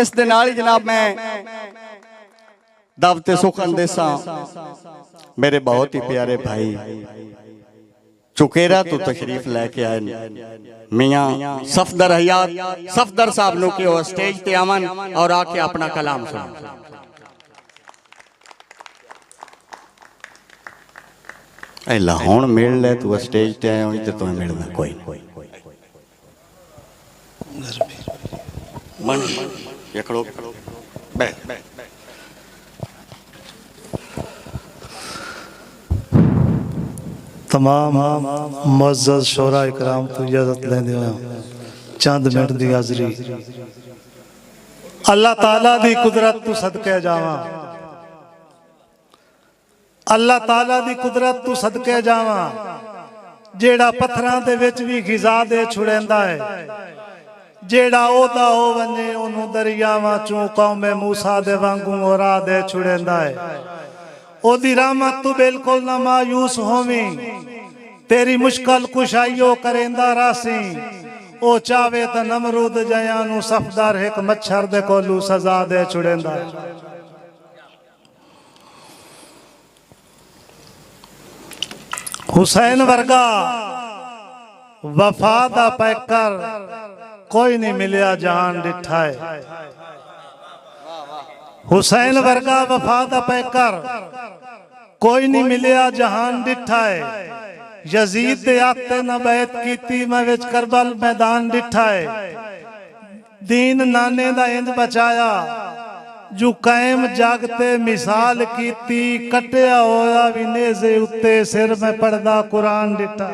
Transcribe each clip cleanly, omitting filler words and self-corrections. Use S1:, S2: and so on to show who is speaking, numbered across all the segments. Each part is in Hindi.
S1: इस दे नाल ही जनाब मैं दावते सुखन देसा मेरे बहुत ही प्यारे भाई चुकेरा तो तशरीफ लैके आए मियाँ सफदर हयात सफदर साहब नु के स्टेज ते आवन और आके अपना कलाम सुन। लाहौर मिल ले तू स्टेज ते आया तो तुम्हें मिलना कोई मन यकड़ो बैठ
S2: तमाम मुअज़्ज़ज़ शोरा इकराम तो इजाजत लेंदे होया चंद मिनट दी हाज़री अल्लाह ताला दी कुदरत तू सदके जावां अल्लाह ताला दी कुदरत तू सदके जावां जेड़ा पत्थरां दे विच भी गिज़ा दे छुड़ेंदा है जेड़ा ओदा हो वने ओनू दरियावां चों कौमे मूसा दे वांगू ओरा दे छुड़ेंदा है ओदी रहमत तू बिल्कुल ना मायूस होवीं तेरी मुश्किल कुशाइयो करेंदा रासी ओ चावे तो नमरूद जया नू सफदर एक मच्छर दे कोलू सजा दे छुड़ेंदा हुसैन वर्गा वफा दा पैकर कोई नहीं मिलिया जहान डिठा है हुसैन वर्गा वफा दा पैकर कोई नहीं मिलिया जहान डिठा है यजीद दे आते न बैत कीती मैं विच करबल मैदान डिठा है दीन नाने दा इंज बचाया जो कायम जागते मिसाल कीती कटिया होया भी नेज़े उत्ते सिर में पढ़दा कुरान डिठा।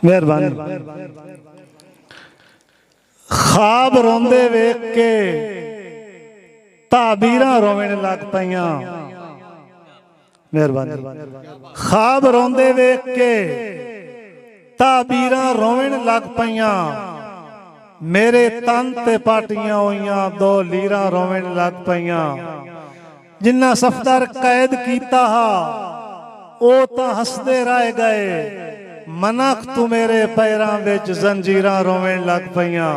S2: मेहरबानी ख्वाब रोंदे वेख के ताबीरां रोवण लग पईयां मेहरबानी ख्वाब रोंदे वेख के ताबीरां रोवण लग पईयां मेरे तन ते पाटियां होइयां दो लीरां रोवण लग पईयां जिन्ना सफदर कैद कीता हा ओ तां हसदे रह गए मनख तू मेरे पैरां विच जंजीरां रोवण लग पईयां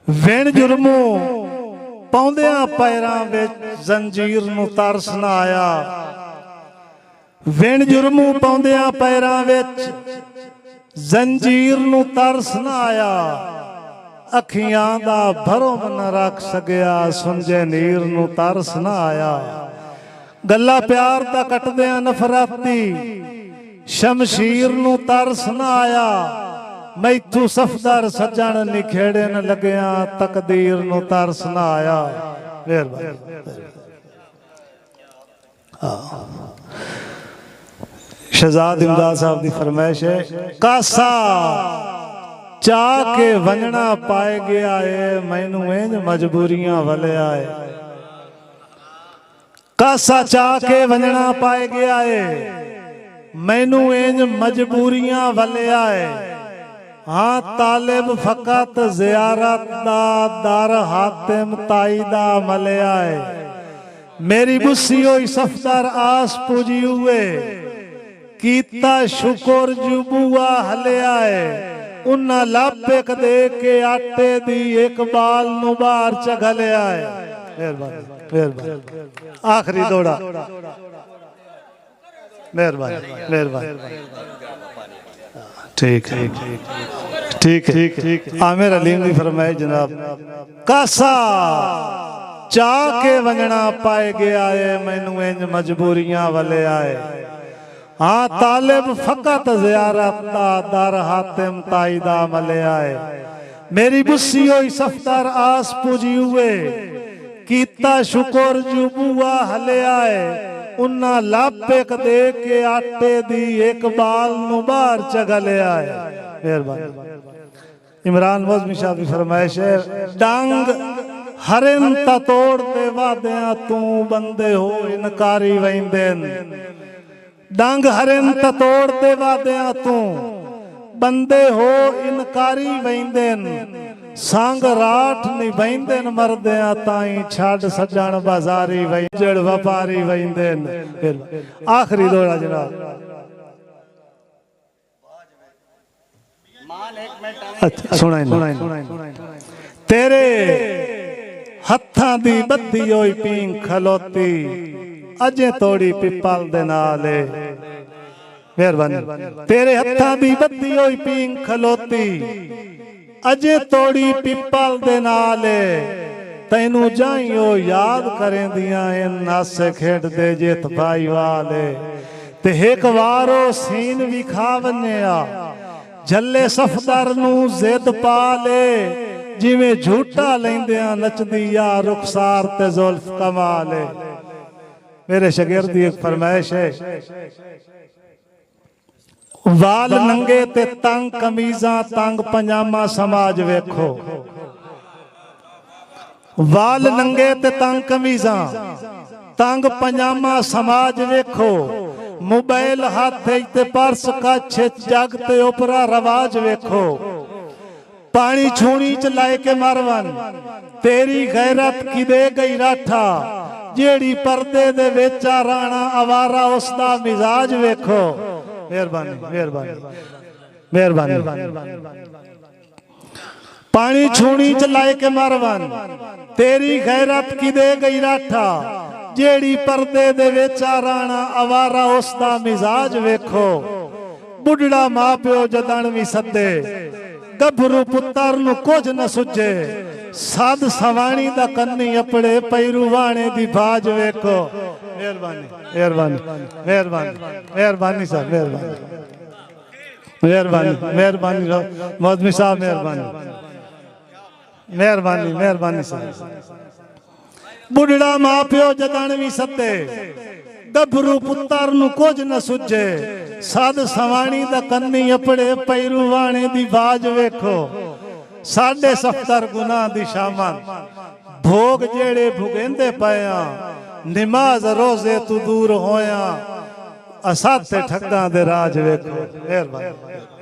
S2: विण जुर्मू पौंदियां पैरां विच जंजीर नू तरस ना आया विण जुर्मू पौंदियां पैरां विच जंजीर नू तरस ना आया अखियां दा भरम न रख सकिया सुंजे नीर नू तरस ना आया गल्ला प्यार दा कटदियां नफरती शमशीर नू तरस ना आया मैथू सफदर सजन निखेड़े न लगिया तकदीर नू तरस ना आया। शहजाद इमदाद साहब की फरमाइश है कासा चाह के वंजना पाए गया है मैनू इंज मजबूरियां वले आए कासा चाह के वंजना पाए गया है मैनू इंज मजबूरियां वले आए हाँ तालिब फकत ज़ियारत दा दर हातिम ताईदा मले आए मेरी बुस्सी होई सफदर आस पूजी हुए कीता शुक्र जुबुआ हले आए उन्ना लापे दे के आटे दी एक बाल नु बाहर चघले आए। मेहरबानी आखिरी दौड़ा मेहरबानी मेहरबानी ठीक ठीक ठीक आमिर अलीम की फरमाइश जनाब कासा चाह के वंजना पाए गया है मैनू इंज मजबूरियां वाले आए हाँ तालिब फकत ज़ियारत दा दर हातिम ताईदा मले आए मेरी बुस्सी होई सफदर आस पूजी हुए कीता शुक्र जुबुआ हले आए उन्ना लापे दे के आटे दी एक बाल नु बाहर चगले आए। मेहरबानी इमरान मौज़मी शाह की फरमाइश है डांग हरिन ता तोड़ते वादियां तू बंदे हो इनकारी वैंदे डांग हरिन ता तोड़ते वादियां तू बंदे हो इनकारी वैंदे सांग राठ नहीं वैंदे मरदियां ताई छड़ सजन बाजारी वैंजड़ व्यापारी वैंदे। आखिरी दौड़ा जनाब
S1: मान
S2: अच्छा सुना तेरे हत्थां दी बद्धी होई पींग खलोती अजे तोड़ी पिपल दे नाल मेहरबानी तेरे हत्थां दी बद्धी होई पींग खलोती अजे तोड़ी पिपल दे नाल तैनू जाइयो याद करेंदियां इन नासे खेडदे जित भाई वाले ते एक वारो सीन भी खा वन्या झल्ले सफदर नू जिद पा ले जिवें झूठा लैंदियां नचदी या रुखसार ते जुल्फ कमाले मेरे शागिर्द दी एक फरमाइश है वाल नंगे ते तंग कमीज़ां तंग पजामा समाज वेखो वाल नंगे ते तंग कमीज़ां तंग पजामा समाज वेखो मोबाइल हाथ ते पर्स कच्छ जग ते उपरा रवाज वेखो पानी छूनी च लाए के मरवन तेरी गैरत किदे गई राठा जेड़ी पर्दे दे वेचा राणा आवारा उसदा मिजाज वेखो मेहरबानी मेहरबानी मेहरबानी पानी छूनी च लाए के मरवन तेरी गैरत किदे गई राठा जेड़ी पर्दे दे वेचा राणा आवारा उसदा मिजाज वेखो बुढ़ड़ा मां प्यो जदन भी सदे गभरू पुत्तर नू कुछ न सुझे साध सवाणी दा कन्नी अपड़े पैरू वाणे दी बाज वेखो मेहरबानी मेहरबानी मेहरबानी मेहरबानी साहब मेहरबानी मेहरबानी मेहरबानी मौदमी साहब मेहरबानी मेहरबानी मेहरबानी साहब बुढ़ड़ा मां प्यो जदन भी सदे गभरू पुत्तर नू कुछ न सुझे साध सवाणी दा कन्नी अपड़े पैरू वाणे दी बाज वेखो साडे सफ्तर गुनाह दी शामन भोग जेड़े भुगेंदे पया नमाज रोजे तू दूर होया असाते ठग्गां दे राज वेखो मेहरबानी